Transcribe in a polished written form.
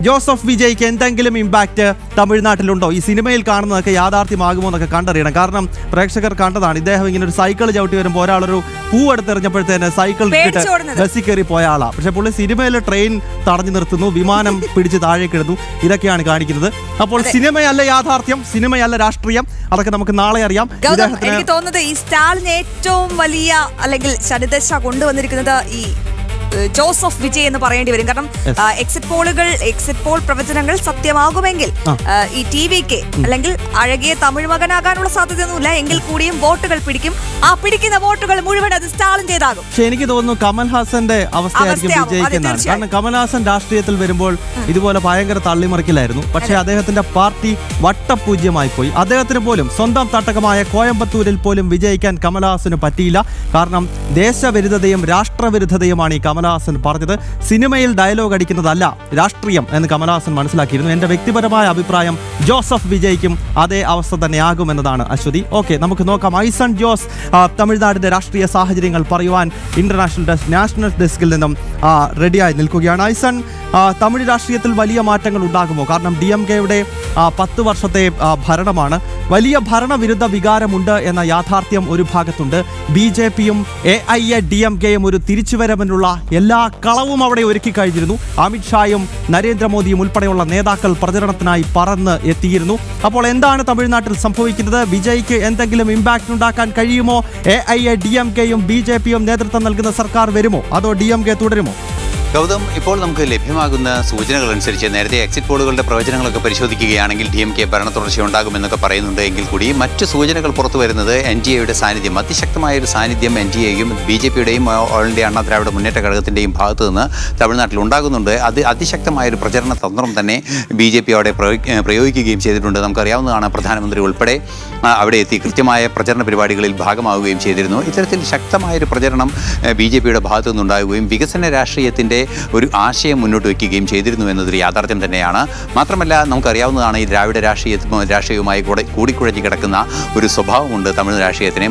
Joseph വിജയ്ക്ക് എന്തെങ്കിലും impact തമിഴ്നാട്ടിലുണ്ടോ? ഈ സിനിമയിൽ കാണുന്നതൊക്കെ യാഥാർത്ഥ്യമാകുമോ എന്നൊക്കെ കണ്ടറിയണം. കാരണം പ്രേക്ഷകർ കണ്ടതാണ്, ഇദ്ദേഹം ഇങ്ങനെ ഒരു സൈക്കിൾ ചവിട്ടി വരുമ്പോൾ ഒരാളൊരു പൂ എടുത്തെറിഞ്ഞപ്പോഴത്തേന് സൈക്കിൾ ബസ്സിൽ കയറി പോയ ആളാണ്. പക്ഷെ പുള്ളി സിനിമയിൽ ട്രെയിൻ തടഞ്ഞു നിർത്തുന്നു, വിമാനം പിടിച്ച് താഴേക്ക് ഇടുന്നു, ഇതൊക്കെയാണ് കാണിക്കുന്നത്. അപ്പോൾ സിനിമയല്ല യാഥാർത്ഥ്യം, സിനിമയല്ല രാഷ്ട്രീയം, അതൊക്കെ നമുക്ക് നാളെ അറിയാം. എനിക്ക് തോന്നുന്നത് ഈ സ്റ്റാലിന് ഏറ്റവും വലിയ അല്ലെങ്കിൽ ശനിദശ കൊണ്ടുവന്നിരിക്കുന്നത് ഈ ജോസഫ് വിജയ് എന്ന് പറയേണ്ടി വരും. കാരണം എക്സിറ്റ് പോൾ പ്രവചനങ്ങൾ സത്യമാകുമെങ്കിൽ ഈ ടിവിക്ക് അല്ലെങ്കിൽ അഴകിയ തമിഴ് മകനാകാനുള്ള സാധ്യതയൊന്നുമില്ല, എങ്കിൽ കൂടിയും വോട്ടുകൾ പിടിക്കും. ആ പിടിക്കുന്ന വോട്ടുകൾ മുഴുവൻ അത് സ്റ്റാലിൻ ചെയ്താകും. പക്ഷെ എനിക്ക് തോന്നുന്നു കമൽഹാസന്റെ അവസ്ഥയായിരിക്കും വിജയിക്കുന്നതാണ്. കാരണം കമൽഹാസൻ രാഷ്ട്രീയത്തിൽ വരുമ്പോൾ ഇതുപോലെ ഭയങ്കര തള്ളിമറിക്കലായിരുന്നു. പക്ഷെ അദ്ദേഹത്തിന്റെ പാർട്ടി വട്ടപൂജ്യമായി പോയി. അദ്ദേഹത്തിന് പോലും സ്വന്തം തട്ടകമായ കോയമ്പത്തൂരിൽ പോലും വിജയിക്കാൻ കമൽഹാസന് പറ്റിയില്ല. കാരണം ദേശവിരുദ്ധതയും രാഷ്ട്രവിരുദ്ധതയുമാണ് ഈ കമൽഹാസൻ പറഞ്ഞത്. സിനിമയിൽ ഡയലോഗ് അടിക്കുന്നതല്ല രാഷ്ട്രീയം എന്ന് കമൽഹാസൻ മനസ്സിലാക്കിയിരുന്നു. എന്റെ വ്യക്തിപരമായ അഭിപ്രായം ജോസഫ് വിജയ്ക്കും അതേ അവസ്ഥ തന്നെയാകുമെന്നതാണ് അശ്വതി. ഓക്കെ, നമുക്ക് നോക്കാം. ഐസൺ ജോസ് തമിഴ്നാടിന്റെ രാഷ്ട്രീയ സാഹചര്യങ്ങൾ പറയുവാൻ നാഷണൽ ഡെസ്കിൽ നിന്നും റെഡിയായി നിൽക്കുകയാണ്. ഐസൺ, തമിഴ് രാഷ്ട്രീയത്തിൽ വലിയ മാറ്റങ്ങൾ ഉണ്ടാകുമോ? കാരണം DMK-യുടെ 10 വർഷത്തെ ഭരണമാണ്. വലിയ ഭരണവിരുദ്ധ വികാരമുണ്ട് എന്ന യാഥാർത്ഥ്യം ഒരു ഭാഗത്തുണ്ട്. BJP-യും AIADMK-യും ഒരു തിരിച്ചുവരവിനുള്ള എല്ലാ കളവും അവിടെ ഒരുക്കി കഴിഞ്ഞിരുന്നു. അമിത്ഷായും നരേന്ദ്രമോദിയും ഉൾപ്പെടെയുള്ള നേതാക്കൾ പ്രചരണത്തിനായി പറന്ന് എത്തിയിരുന്നു. അപ്പോൾ എന്താണ് തമിഴ്നാട്ടിൽ സംഭവിക്കുന്നത്? വിജയ്ക്ക് എന്തെങ്കിലും ഇമ്പാക്ട് ഉണ്ടാക്കാൻ കഴിയുമോ? AIADMK-യും BJP-യും നേതൃത്വം നൽകുന്ന സർക്കാർ വരുമോ, അതോ DMK തുടരുമോ? ഗൗതം, ഇപ്പോൾ നമുക്ക് ലഭ്യമാകുന്ന സൂചനകൾ അനുസരിച്ച് നേരത്തെ എക്സിറ്റ് പോളുകളുടെ പ്രവചനങ്ങളൊക്കെ പരിശോധിക്കുകയാണെങ്കിൽ DMK ഭരണ തുടർച്ചയുണ്ടാകുമെന്നൊക്കെ പറയുന്നുണ്ട്. എങ്കിൽ കൂടി മറ്റ് സൂചനകൾ പുറത്തു വരുന്നത് NDA-യുടെ സാന്നിധ്യം, അതിശക്തമായൊരു സാന്നിധ്യം NDA-യും BJP-യുടെയും ഓൾ ഇന്ത്യ അണ്ണാ ദ്രാവിഡ മുന്നേറ്റ ഘടകത്തിൻ്റെയും ഭാഗത്ത് നിന്ന് തമിഴ്നാട്ടിൽ ഉണ്ടാകുന്നുണ്ട്. അത് അതിശക്തമായൊരു പ്രചരണ തന്ത്രം തന്നെ BJP അവിടെ പ്രയോഗിക്കുകയും ചെയ്തിട്ടുണ്ട്. നമുക്കറിയാവുന്നതാണ്, പ്രധാനമന്ത്രി ഉൾപ്പെടെ അവിടെ എത്തി കൃത്യമായ പ്രചരണ പരിപാടികളിൽ ഭാഗമാവുകയും ചെയ്തിരുന്നു. ഇത്തരത്തിൽ ശക്തമായൊരു പ്രചരണം BJP-യുടെ ഭാഗത്തു നിന്നുണ്ടാകുകയും വികസന രാഷ്ട്രീയത്തിൻ്റെ ഒരു ആശയം മുന്നോട്ട് വയ്ക്കുകയും ചെയ്തിരുന്നു എന്നതൊരു യാഥാർത്ഥ്യം തന്നെയാണ്. മാത്രമല്ല, നമുക്കറിയാവുന്നതാണ്, ഈ ദ്രാവിഡ രാഷ്ട്രീയവുമായി കൂടിക്കുഴഞ്ഞു കിടക്കുന്ന ഒരു സ്വഭാവമുണ്ട് തമിഴ് രാഷ്ട്രീയത്തിന്.